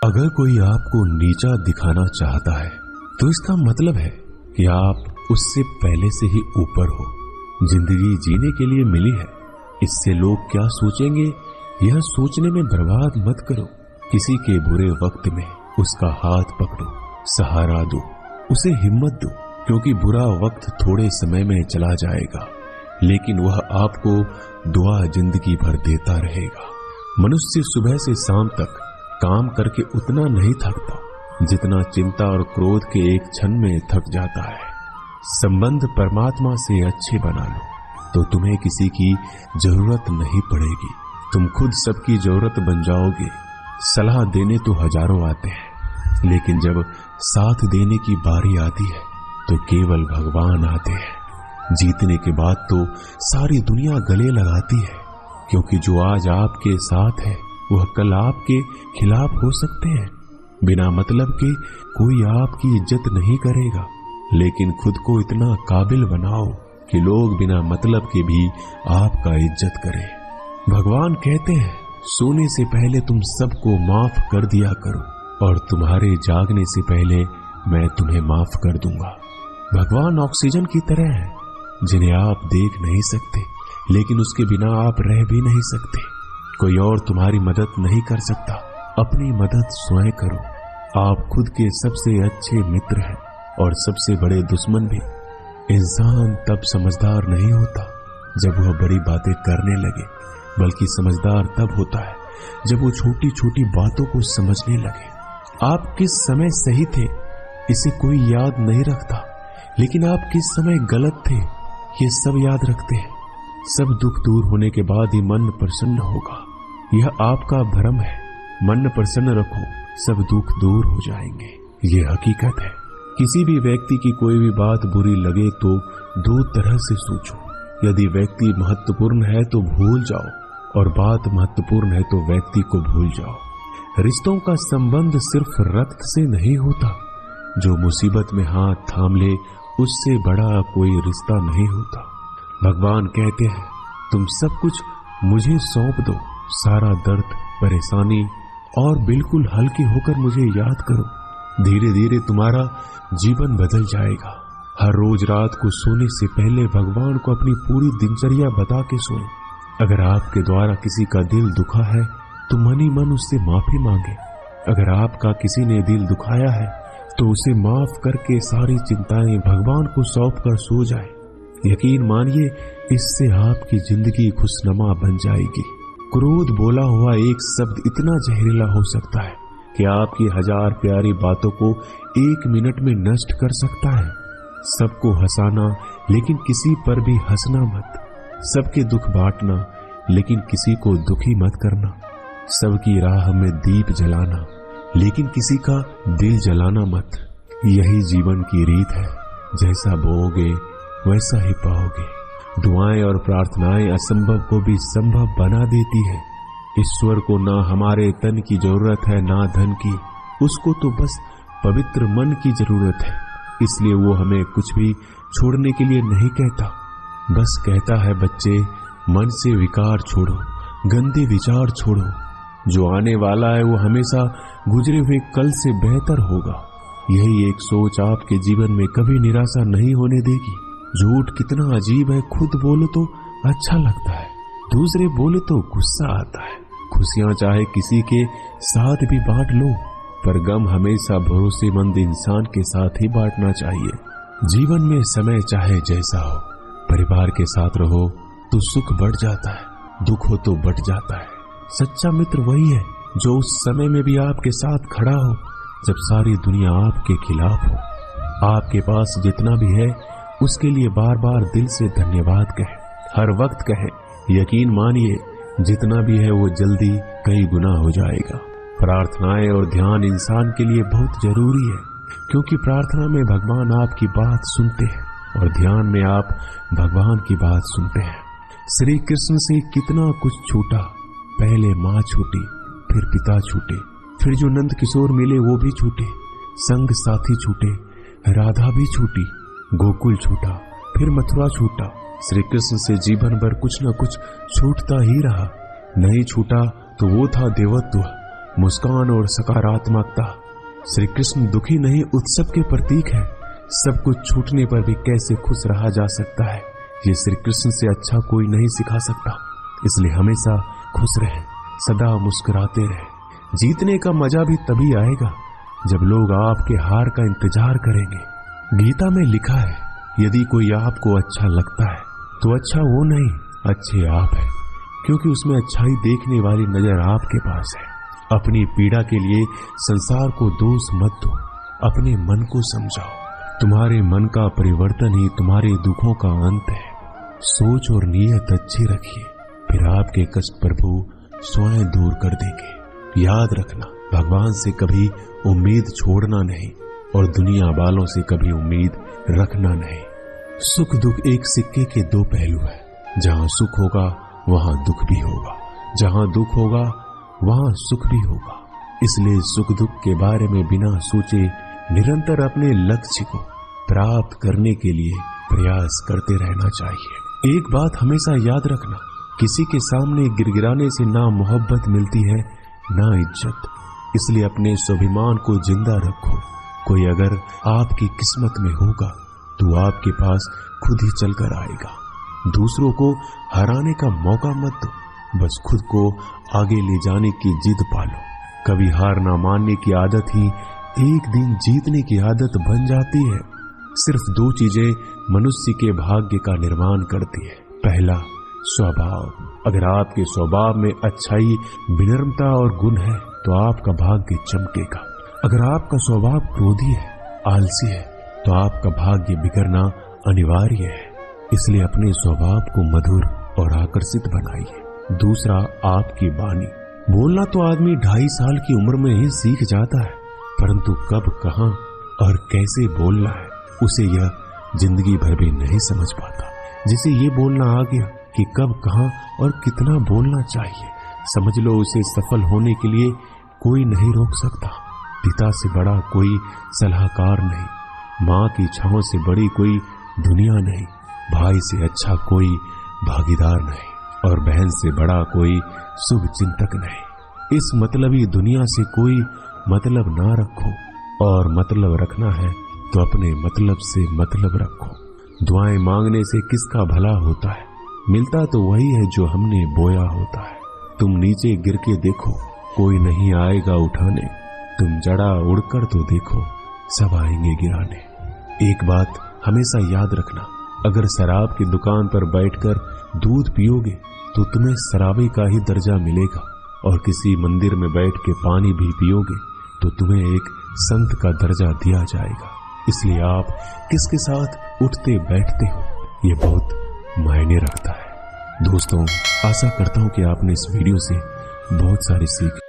अगर कोई आपको नीचा दिखाना चाहता है तो इसका मतलब है कि आप उससे पहले से ही ऊपर हो। जिंदगी जीने के लिए मिली है, इससे लोग क्या सोचेंगे यह सोचने में बर्बाद मत करो। किसी के बुरे वक्त में उसका हाथ पकड़ो, सहारा दो, उसे हिम्मत दो, क्योंकि बुरा वक्त थोड़े समय में चला जाएगा लेकिन वह आपको दुआ जिंदगी भर देता रहेगा। मनुष्य सुबह से शाम तक काम करके उतना नहीं थकता जितना चिंता और क्रोध के एक क्षण में थक जाता है। संबंध परमात्मा से अच्छे बना लो तो तुम्हें किसी की जरूरत नहीं पड़ेगी, तुम खुद सबकी जरूरत बन जाओगे। सलाह देने तो हजारों आते हैं लेकिन जब साथ देने की बारी आती है तो केवल भगवान आते हैं। जीतने के बाद तो सारी दुनिया गले लगाती है, क्योंकि जो आज आपके साथ है वह कल आपके खिलाफ हो सकते हैं। बिना मतलब के कोई आपकी इज्जत नहीं करेगा, लेकिन खुद को इतना काबिल बनाओ कि लोग बिना मतलब के भी आपका इज्जत करें। भगवान कहते हैं सोने से पहले तुम सबको माफ कर दिया करो और तुम्हारे जागने से पहले मैं तुम्हें माफ कर दूंगा। भगवान ऑक्सीजन की तरह है जिन्हें आप देख नहीं सकते, लेकिन उसके बिना आप रह भी नहीं सकते। कोई और तुम्हारी मदद नहीं कर सकता, अपनी मदद स्वयं करो। आप खुद के सबसे अच्छे मित्र हैं और सबसे बड़े दुश्मन भी। इंसान तब समझदार नहीं होता जब वह बड़ी बातें करने लगे, बल्कि समझदार तब होता है जब वो छोटी छोटी बातों को समझने लगे। आप किस समय सही थे इसे कोई याद नहीं रखता, लेकिन आप किस समय गलत थे ये सब याद रखते हैं। सब दुख दूर होने के बाद ही मन प्रसन्न होगा, यह आपका भ्रम है। मन प्रसन्न रखो, सब दुख दूर हो जाएंगे, ये हकीकत है। किसी भी व्यक्ति की कोई भी बात बुरी लगे तो दो तरह से सोचो। यदि व्यक्ति महत्वपूर्ण है तो भूल जाओ, और बात महत्वपूर्ण है तो व्यक्ति को भूल जाओ। रिश्तों का संबंध सिर्फ रक्त से नहीं होता, जो मुसीबत में हाथ थाम ले उससे बड़ा कोई रिश्ता नहीं होता। भगवान कहते हैं तुम सब कुछ मुझे सौंप दो, सारा दर्द परेशानी, और बिल्कुल हल्के होकर मुझे याद करो। धीरे धीरे तुम्हारा जीवन बदल जाएगा। हर रोज रात को सोने से पहले भगवान को अपनी पूरी दिनचर्या बता के सोएं। अगर आपके द्वारा किसी का दिल दुखा है तो मन ही मन उससे माफी मांगे। अगर आपका किसी ने दिल दुखाया है तो उसे माफ करके सारी चिंताएं भगवान को सौंप कर सो जाए। यकीन मानिए इससे आपकी जिंदगी खुशनुमा बन जाएगी। क्रोध बोला हुआ एक शब्द इतना जहरीला हो सकता है कि आपकी हजार प्यारी बातों को एक मिनट में नष्ट कर सकता है। सबको हंसाना लेकिन किसी पर भी हंसना मत। सबके दुख बांटना लेकिन किसी को दुखी मत करना। सबकी राह में दीप जलाना लेकिन किसी का दिल जलाना मत। यही जीवन की रीत है, जैसा बोओगे वैसा ही पाओगे। दुआएं और प्रार्थनाएं असंभव को भी संभव बना देती है। ईश्वर को ना हमारे तन की जरूरत है ना धन की, उसको तो बस पवित्र मन की जरूरत है। इसलिए वो हमें कुछ भी छोड़ने के लिए नहीं कहता, बस कहता है बच्चे मन से विकार छोड़ो, गंदे विचार छोड़ो। जो आने वाला है वो हमेशा गुजरे हुए कल से बेहतर होगा। यही एक सोच आपके जीवन में कभी निराशा नहीं होने देगी। झूठ कितना अजीब है, खुद बोलो तो अच्छा लगता है, दूसरे बोले तो गुस्सा आता है। खुशियां चाहे किसी के साथ भी बांट लो, पर गम हमेशा भरोसेमंद इंसान के साथ ही बांटना चाहिए। जीवन में समय चाहे जैसा हो, परिवार के साथ रहो तो सुख बढ़ जाता है, दुख हो तो बढ़ जाता है। सच्चा मित्र वही है जो उस समय में भी आपके साथ खड़ा हो जब सारी दुनिया आपके खिलाफ हो। आपके पास जितना भी है उसके लिए बार बार दिल से धन्यवाद कहे, हर वक्त कहे। यकीन मानिए जितना भी है वो जल्दी कई गुना हो जाएगा। प्रार्थनाएं और ध्यान इंसान के लिए बहुत जरूरी है, क्योंकि प्रार्थना में भगवान आपकी बात सुनते हैं और ध्यान में आप भगवान की बात सुनते हैं। श्री कृष्ण से कितना कुछ छूटा, पहले माँ छूटी, फिर पिता छूटे, फिर जो नंद किशोर मिले वो भी छूटे, संग साथी छूटे, राधा भी छूटी, गोकुल छूटा, फिर मथुरा छूटा। श्री कृष्ण से जीवन भर कुछ न कुछ छूटता ही रहा। नहीं छूटा तो वो था देवत्व, मुस्कान और सकारात्मकता। श्री कृष्ण दुखी नहीं, उत्सव के प्रतीक है। सब कुछ छूटने पर भी कैसे खुश रहा जा सकता है, ये श्री कृष्ण से अच्छा कोई नहीं सिखा सकता। इसलिए हमेशा खुश रहें, सदा मुस्कुराते रहें। जीतने का मजा भी तभी आएगा जब लोग आपके हार का इंतजार करेंगे। गीता में लिखा है, यदि कोई आपको अच्छा लगता है तो अच्छा वो नहीं, अच्छे आप है, क्योंकि उसमें अच्छाई देखने वाली नजर आपके पास है। अपनी पीड़ा के लिए संसार को दोष मत दो, अपने मन को समझाओ। तुम्हारे मन का परिवर्तन ही तुम्हारे दुखों का अंत है। सोच और नीयत अच्छी रखिए, फिर आपके कष्ट प्रभु स्वयं दूर कर देंगे। याद रखना, भगवान से कभी उम्मीद छोड़ना नहीं और दुनिया वालों से कभी उम्मीद रखना नहीं। सुख दुख एक सिक्के के दो पहलू है। जहां सुख होगा वहां दुख भी होगा, जहां दुख होगा वहां सुख भी होगा। इसलिए सुख दुख के बारे में बिना सोचे निरंतर अपने लक्ष्य को प्राप्त करने के लिए प्रयास करते रहना चाहिए। एक बात हमेशा याद रखना, किसी के सामने गिड़गिड़ाने से ना मोहब्बत मिलती है ना इज्जत। इसलिए अपने स्वाभिमान को जिंदा रखो। कोई अगर आपकी किस्मत में होगा तो आपके पास खुद ही चलकर आएगा। दूसरों को हराने का मौका मत दो, बस खुद को आगे ले जाने की जिद पालो। कभी हार ना मानने की आदत ही एक दिन जीतने की आदत बन जाती है। सिर्फ दो चीजें मनुष्य के भाग्य का निर्माण करती है। पहला, स्वभाव। अगर आपके स्वभाव में अच्छाई, विनम्रता और गुण है तो आपका भाग्य चमकेगा। अगर आपका स्वभाव क्रोधी है, आलसी है, तो आपका भाग्य बिगड़ना अनिवार्य है। इसलिए अपने स्वभाव को मधुर और आकर्षित बनाइए। दूसरा, आपकी वाणी। बोलना तो आदमी 2.5 साल की उम्र में ही सीख जाता है, परंतु कब, कहां और कैसे बोलना है उसे यह जिंदगी भर भी नहीं समझ पाता। जिसे ये बोलना आ गया कि कब, कहां और कितना बोलना चाहिए, समझ लो उसे सफल होने के लिए कोई नहीं रोक सकता। पिता से बड़ा कोई सलाहकार नहीं, माँ की छांव से बड़ी कोई दुनिया नहीं, भाई से अच्छा कोई भागीदार नहीं और बहन से बड़ा कोई शुभ चिंतक नहीं। इस मतलबी दुनिया से कोई मतलब ना रखो, और मतलब रखना है तो अपने मतलब से मतलब रखो। दुआएं मांगने से किसका भला होता है, मिलता तो वही है जो हमने बोया होता है। तुम नीचे गिर के देखो, कोई नहीं आएगा उठाने। तुम जड़ा उड़कर तो देखो, सब आएंगे गिराने। एक बात हमेशा याद रखना, अगर शराब की दुकान पर बैठकर दूध पियोगे तो तुम्हें शराबी का ही दर्जा मिलेगा, और किसी मंदिर में बैठ के पानी भी पियोगे तो तुम्हें एक संत का दर्जा दिया जाएगा। इसलिए आप किसके साथ उठते बैठते हो, ये बहुत मायने रखता है। दोस्तों, आशा करता हूं कि आपने इस वीडियो से बहुत सारी सीख